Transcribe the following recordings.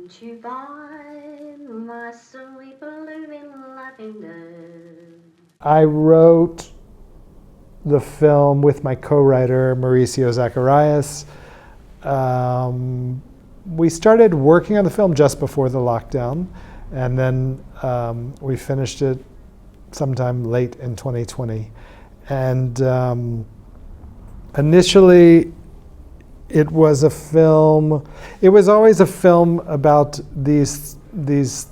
Won't you buy my sweet blooming lavender? I wrote the film with my co-writer, Mauricio Zacharias. We started working on the film just before the lockdown, and then we finished it sometime late in 2020. And initially, it was a film. It was always a film about these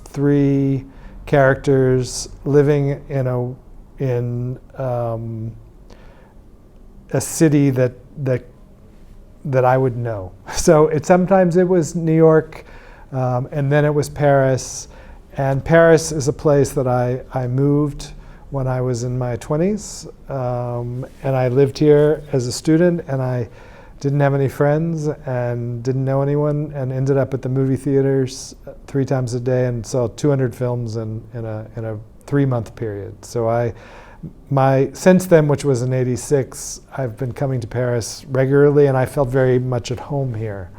three characters living in a city that I would know. So sometimes it was New York, and then it was Paris. And Paris is a place that I moved when I was in my 20s, and I lived here as a student, and I didn't have any friends and didn't know anyone, and ended up at the movie theaters 3 times a day and saw 200 films in a 3-month period. So since then, which was in '86, I've been coming to Paris regularly, and I felt very much at home here.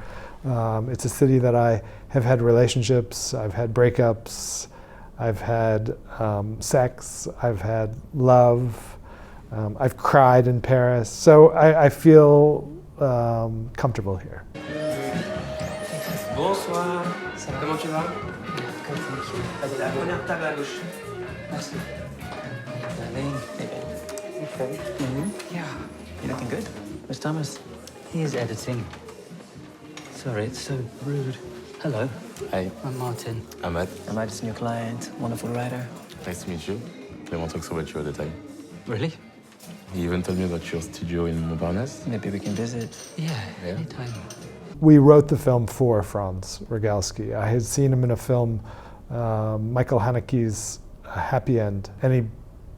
It's a city that I have had relationships, I've had breakups, I've had sex, I've had love, I've cried in Paris. So I feel comfortable here. Bonsoir, comment tu vas? Good, thank you. Vas-y, la première table à gauche. Merci. Darling. Hey, babe. Yeah. You looking good? Where's Thomas? He is editing. Sorry, it's so rude. Hello. Hi. I'm Martin. Ahmad. Ahmad is a new client, wonderful writer. Nice to meet you. Clément talks about you all the time. Really? He even told me about your studio in Montparnasse. Maybe we can visit. Yeah. Anytime. We wrote the film for Franz Rogalski. I had seen him in a film, Michael Haneke's Happy End, and he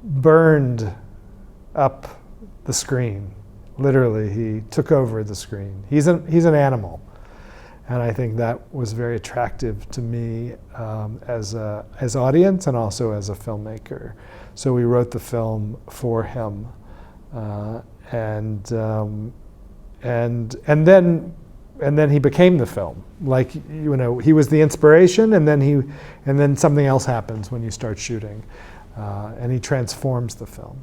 burned up the screen. Literally, he took over the screen. He's an animal, and I think that was very attractive to me as audience and also as a filmmaker. So we wrote the film for him, and then he became the film. Like, you know, he was the inspiration, and then something else happens when you start shooting, and he transforms the film.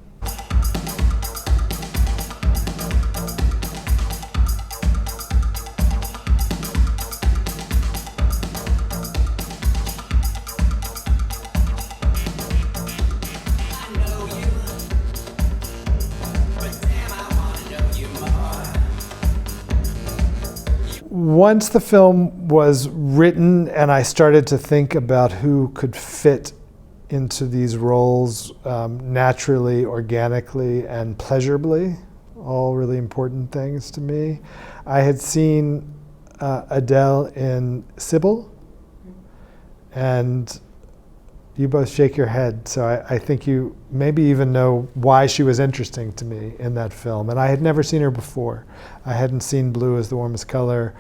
Once the film was written and I started to think about who could fit into these roles naturally, organically, and pleasurably, all really important things to me, I had seen Adele in Sybil, and you both shake your head, so I think you maybe even know why she was interesting to me in that film. And I had never seen her before. I hadn't seen Blue is the Warmest Color.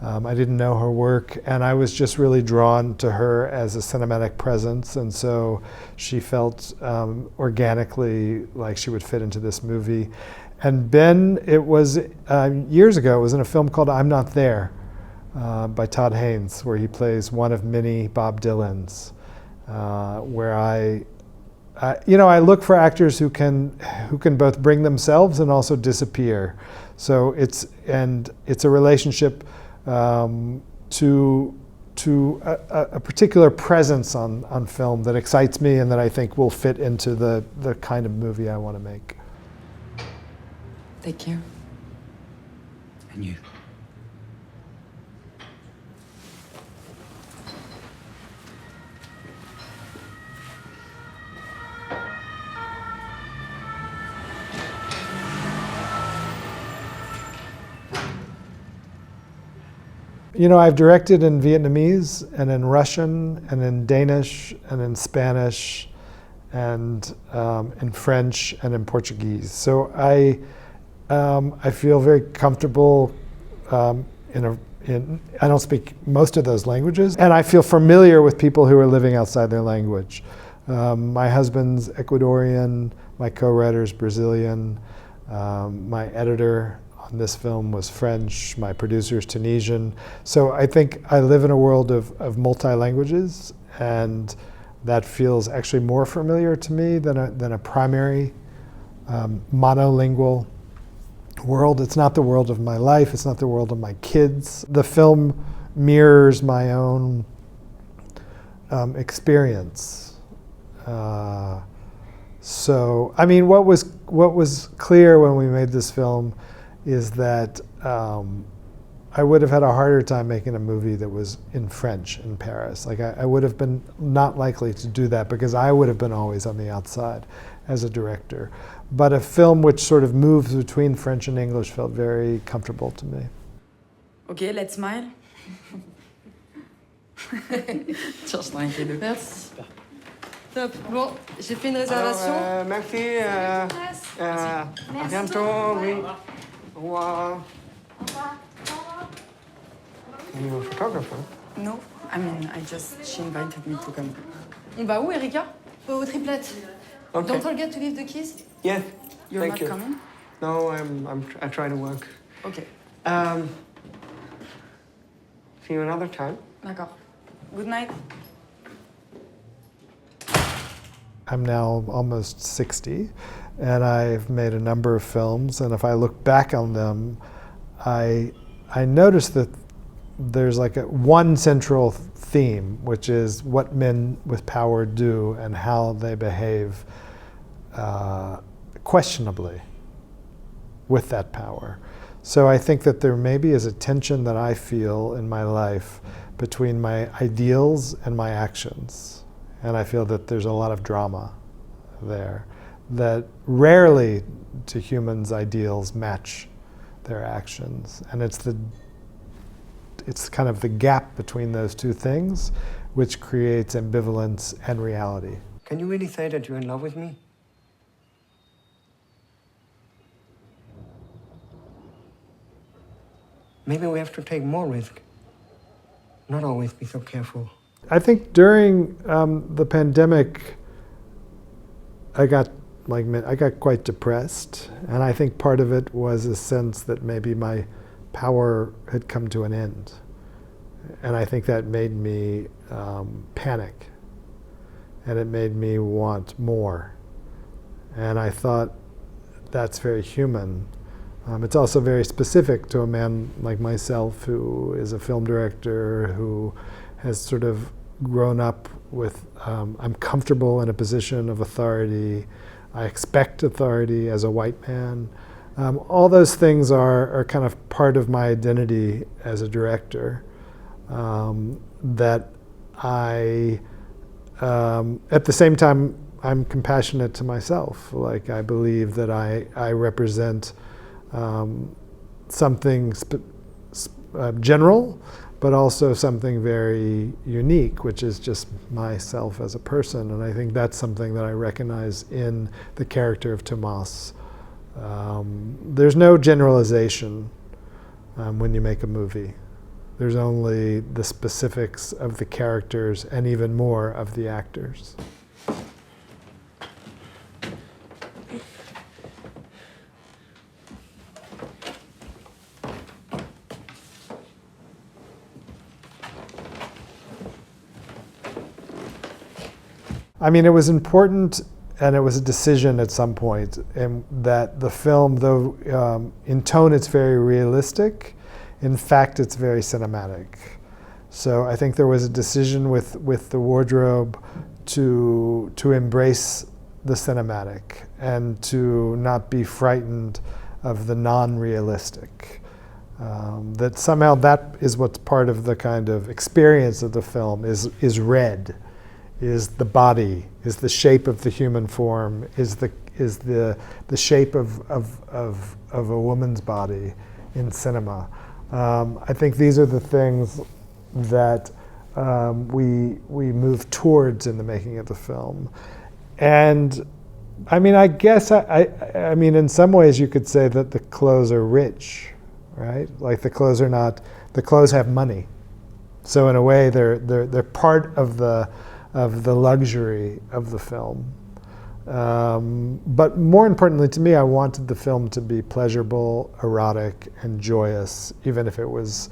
I didn't know her work, and I was just really drawn to her as a cinematic presence, and so she felt organically like she would fit into this movie. And Ben, it was years ago, it was in a film called I'm Not There by Todd Haynes, where he plays one of many Bob Dylans. Where I look for actors who can both bring themselves and also disappear. So it's a relationship to a particular presence on film that excites me and that I think will fit into the kind of movie I want to make. Take care. And you. You know, I've directed in Vietnamese and in Russian and in Danish and in Spanish and in French and in Portuguese. So I feel very comfortable I don't speak most of those languages, and I feel familiar with people who are living outside their language. My husband's Ecuadorian, my co-writer's Brazilian, my editor on this film was French. My producer is Tunisian. So I think I live in a world of multi-languages, and that feels actually more familiar to me than a primary monolingual world. It's not the world of my life. It's not the world of my kids. The film mirrors my own experience. So, I mean, what was clear when we made this film is that I would have had a harder time making a movie that was in French in Paris. Like, I would have been not likely to do that because I would have been always on the outside as a director. But a film which sort of moves between French and English felt very comfortable to me. Okay, let's smile. Just like you do. Merci. Top. Bon, j'ai fait une réservation. Alors, merci. À bientôt. Oui. Au revoir. Are you a photographer? No, I mean, she invited me to come. On va où, Erika? Au triplette. Okay. Don't forget to leave the keys. Yes. You're Thank not you. coming? No, I try to work. Okay, See you another time. d'accord. Good night. I'm now almost 60, and I've made a number of films, and if I look back on them, I notice that there's like one central theme, which is what men with power do and how they behave questionably with that power. So I think that there maybe is a tension that I feel in my life between my ideals and my actions. And I feel that there's a lot of drama there, that rarely do humans' ideals match their actions. And it's kind of the gap between those two things which creates ambivalence and reality. Can you really say that you're in love with me? Maybe we have to take more risk. Not always be so careful. I think during the pandemic, I got quite depressed, and I think part of it was a sense that maybe my power had come to an end, and I think that made me panic, and it made me want more, and I thought that's very human. It's also very specific to a man like myself who is a film director, who has sort of grown up with, I'm comfortable in a position of authority, I expect authority as a white man. All those things are kind of part of my identity as a director, that I, at the same time, I'm compassionate to myself. Like, I believe that I represent something general, but also something very unique, which is just myself as a person. And I think that's something that I recognize in the character of Tomas. There's no generalization when you make a movie. There's only the specifics of the characters and even more of the actors. I mean, it was important, and it was a decision at some point, and that the film, though in tone it's very realistic, in fact it's very cinematic. So I think there was a decision with the wardrobe to embrace the cinematic and to not be frightened of the non-realistic. That somehow that is what's part of the kind of experience of the film is red. Is the body, is the shape of the human form, is the shape of a woman's body in cinema. I think these are the things that we move towards in the making of the film. And I mean, I guess, I mean, in some ways you could say that the clothes are rich, right? Like the clothes have money. So in a way they're part of the luxury of the film. But more importantly to me, I wanted the film to be pleasurable, erotic, and joyous, even if it was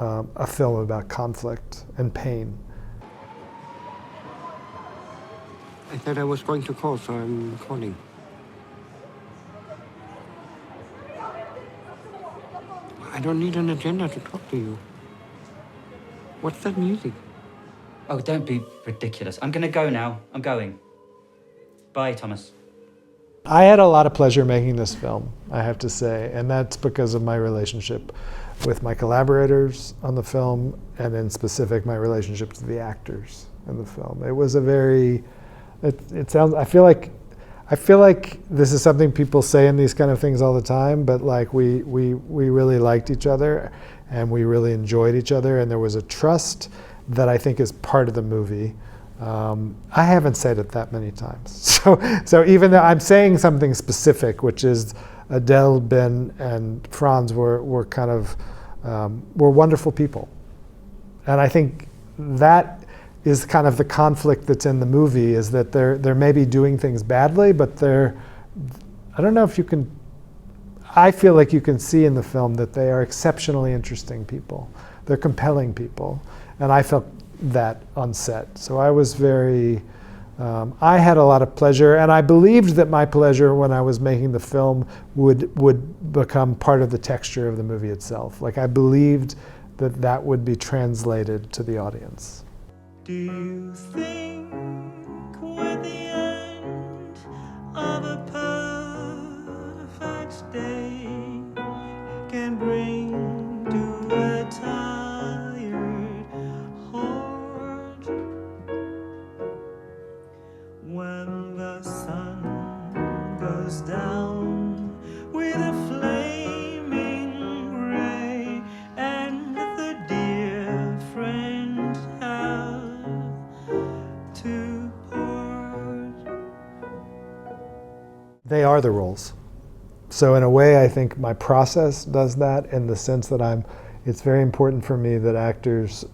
a film about conflict and pain. I said I was going to call, so I'm calling. I don't need an agenda to talk to you. What's that music? Oh, don't be ridiculous. I'm gonna go now. I'm going. Bye, Thomas. I had a lot of pleasure making this film, I have to say, and that's because of my relationship with my collaborators on the film, and in specific, my relationship to the actors in the film. It was a very, it sounds, I feel like this is something people say in these kind of things all the time, but like we really liked each other, and we really enjoyed each other, and there was a trust that I think is part of the movie. I haven't said it that many times. So even though I'm saying something specific, which is Adele, Ben, and Franz were kind of, were wonderful people. And I think that is kind of the conflict that's in the movie, is that they're maybe doing things badly, but I don't know if you can, I feel like you can see in the film that they are exceptionally interesting people. They're compelling people. And I felt that on set. So I was very, I had a lot of pleasure, and I believed that my pleasure when I was making the film would become part of the texture of the movie itself. Like I believed that that would be translated to the audience. Do you think we're the end of a perfect day can bring to a tired heart when the sun goes down with a flaming ray and the dear friend have to part? They are the roles. So in a way, I think my process does that, in the sense that it's very important for me that actors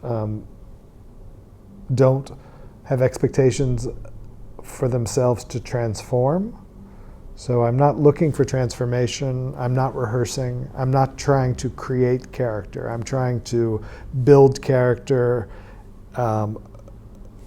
don't have expectations for themselves to transform. So I'm not looking for transformation, I'm not rehearsing, I'm not trying to create character. I'm trying to build character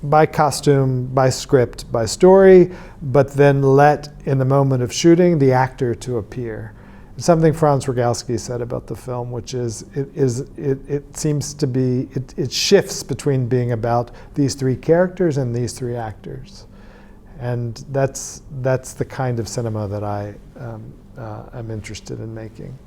by costume, by script, by story, but then let, in the moment of shooting, the actor to appear. It's something Franz Rogowski said about the film, which is, it seems to be, it shifts between being about these three characters and these three actors. And that's the kind of cinema that I am interested in making.